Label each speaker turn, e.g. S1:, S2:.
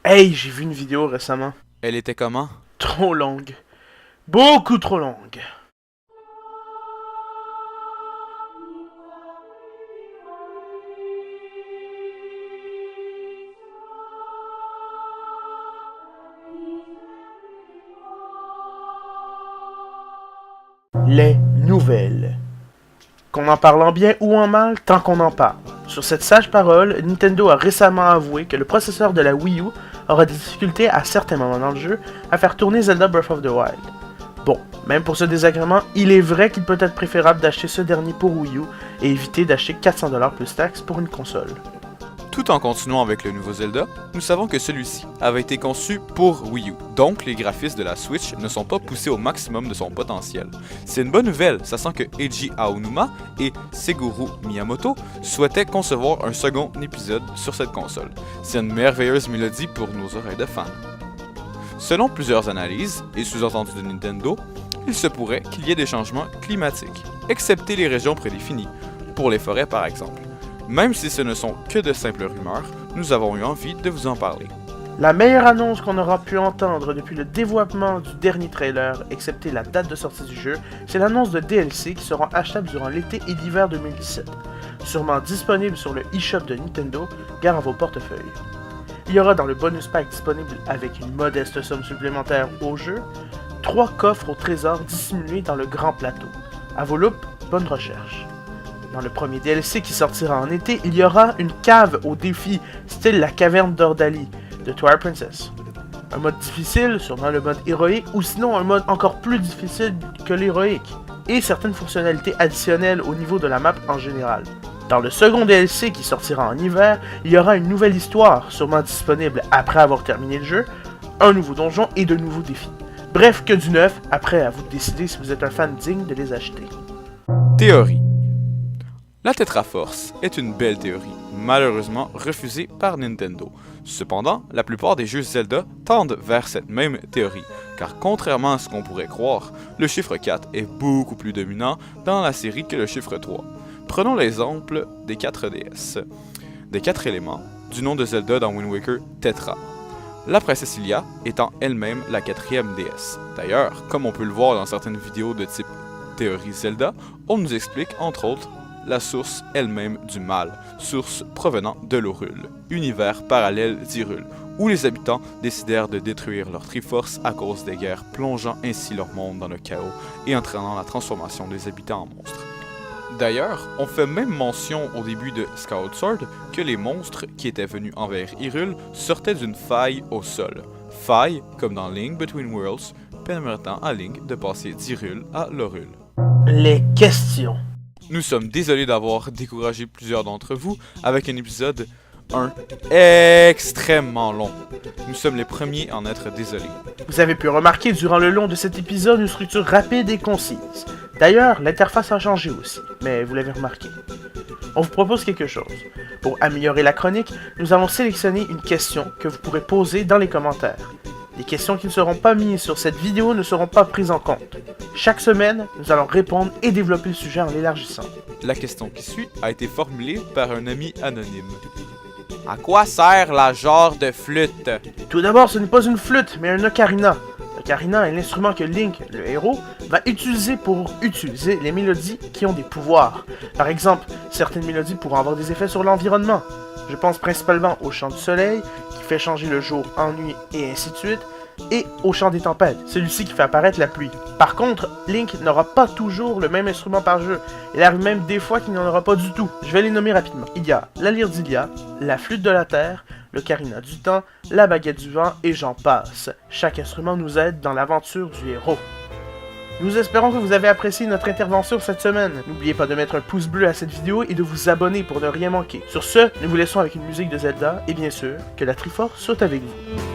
S1: Hey, j'ai vu une vidéo récemment.
S2: Elle était comment?
S1: Trop longue. Beaucoup trop longue. Les nouvelles. Qu'on en parle en bien ou en mal, tant qu'on en parle. Sur cette sage parole, Nintendo a récemment avoué que le processeur de la Wii U aura des difficultés à certains moments dans le jeu à faire tourner Zelda Breath of the Wild. Bon, même pour ce désagrément, il est vrai qu'il peut être préférable d'acheter ce dernier pour Wii U et éviter d'acheter 400$ plus taxes pour une console.
S2: Tout en continuant avec le nouveau Zelda, nous savons que celui-ci avait été conçu pour Wii U, donc les graphismes de la Switch ne sont pas poussés au maximum de son potentiel. C'est une bonne nouvelle, sachant que Eiji Aonuma et Shigeru Miyamoto souhaitaient concevoir un second épisode sur cette console. C'est une merveilleuse mélodie pour nos oreilles de fans. Selon plusieurs analyses, et sous-entendus de Nintendo, il se pourrait qu'il y ait des changements climatiques, excepté les régions prédéfinies, pour les forêts par exemple. Même si ce ne sont que de simples rumeurs, nous avons eu envie de vous en parler.
S1: La meilleure annonce qu'on aura pu entendre depuis le dévoilement du dernier trailer, excepté la date de sortie du jeu, c'est l'annonce de DLC qui seront achetables durant l'été et l'hiver 2017. Sûrement disponible sur le eShop de Nintendo, gare à vos portefeuilles. Il y aura dans le bonus pack disponible avec une modeste somme supplémentaire au jeu, 3 coffres au trésor dissimulés dans le grand plateau. À vos loupes, bonne recherche. Dans le premier DLC qui sortira en été, il y aura une cave au défi, style la caverne d'Ordali, de Twilight Princess. Un mode difficile, sûrement le mode héroïque, ou sinon un mode encore plus difficile que l'héroïque, et certaines fonctionnalités additionnelles au niveau de la map en général. Dans le second DLC qui sortira en hiver, il y aura une nouvelle histoire, sûrement disponible après avoir terminé le jeu, un nouveau donjon et de nouveaux défis. Bref, que du neuf, après à vous de décider si vous êtes un fan digne de les acheter.
S2: Théorie. La Tetraforce est une belle théorie, malheureusement refusée par Nintendo. Cependant, la plupart des jeux Zelda tendent vers cette même théorie, car contrairement à ce qu'on pourrait croire, le chiffre 4 est beaucoup plus dominant dans la série que le chiffre 3. Prenons l'exemple des 4 DS, des 4 éléments du nom de Zelda dans Wind Waker, Tetra. La princesse Hylia étant elle-même la 4e déesse. D'ailleurs, comme on peut le voir dans certaines vidéos de type théorie Zelda, on nous explique entre autres la source elle-même du mal, source provenant de l'Hyrule, univers parallèle d'Hyrule, où les habitants décidèrent de détruire leur Triforce à cause des guerres, plongeant ainsi leur monde dans le chaos et entraînant la transformation des habitants en monstres. D'ailleurs, on fait même mention au début de Skyward Sword que les monstres qui étaient venus envers Hyrule sortaient d'une faille au sol. Faille, comme dans Link Between Worlds, permettant à Link de passer d'Hyrule à Lorule.
S1: Les questions.
S2: Nous sommes désolés d'avoir découragé plusieurs d'entre vous avec un épisode 1 extrêmement long. Nous sommes les premiers à en être désolés.
S1: Vous avez pu remarquer durant le long de cet épisode une structure rapide et concise. D'ailleurs, l'interface a changé aussi, mais vous l'avez remarqué. On vous propose quelque chose. Pour améliorer la chronique, nous avons sélectionné une question que vous pourrez poser dans les commentaires. Les questions qui ne seront pas mises sur cette vidéo ne seront pas prises en compte. Chaque semaine, nous allons répondre et développer le sujet en l'élargissant.
S2: La question qui suit a été formulée par un ami anonyme. À quoi sert la jarre de flûte?
S1: Tout d'abord, ce n'est pas une flûte, mais un ocarina. L'ocarina est l'instrument que Link, le héros, va utiliser pour utiliser les mélodies qui ont des pouvoirs. Par exemple, certaines mélodies pourront avoir des effets sur l'environnement. Je pense principalement au chant du soleil, qui fait changer le jour en nuit et ainsi de suite, et au chant des tempêtes, celui-ci qui fait apparaître la pluie. Par contre, Link n'aura pas toujours le même instrument par jeu. Il arrive même des fois qu'il n'en aura pas du tout. Je vais les nommer rapidement. Il y a la lyre d'Hylia, la flûte de la terre, l'ocarina du temps, la baguette du vent et j'en passe. Chaque instrument nous aide dans l'aventure du héros. Nous espérons que vous avez apprécié notre intervention cette semaine. N'oubliez pas de mettre un pouce bleu à cette vidéo et de vous abonner pour ne rien manquer. Sur ce, nous vous laissons avec une musique de Zelda et bien sûr, que la Triforce soit avec vous.